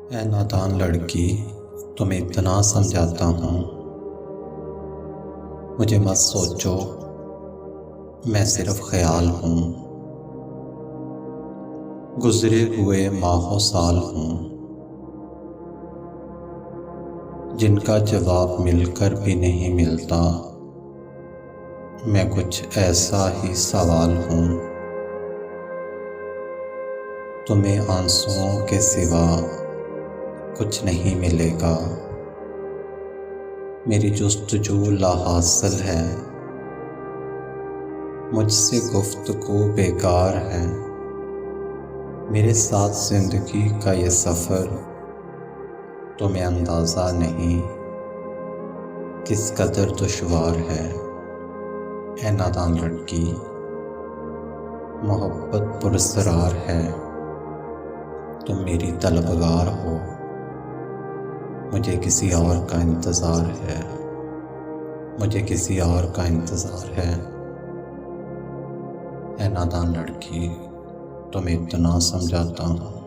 ऐ नादान लड़की, तुम्हें इतना समझाता हूँ। मुझे मत सोचो, मैं सिर्फ ख्याल हूँ। गुजरे हुए माहों साल हूँ, जिनका जवाब मिलकर भी नहीं मिलता। मैं कुछ ऐसा ही सवाल हूँ। तुम्हें आंसुओं के सिवा कुछ नहीं मिलेगा। मेरी जुस्तजू लाहासिल है, मुझसे गुफ्तगू बेकार है। मेरे साथ जिंदगी का ये सफ़र तुम्हें अंदाज़ा नहीं किस कदर दुश्वार है। ऐ नादान लड़की, मोहब्बत पुरस्कार है, तुम मेरी तलबगार हो। मुझे किसी और का इंतज़ार है, मुझे किसी और का इंतज़ार है। ऐ नादान लड़की, तुम्हें इतना समझाता हूँ।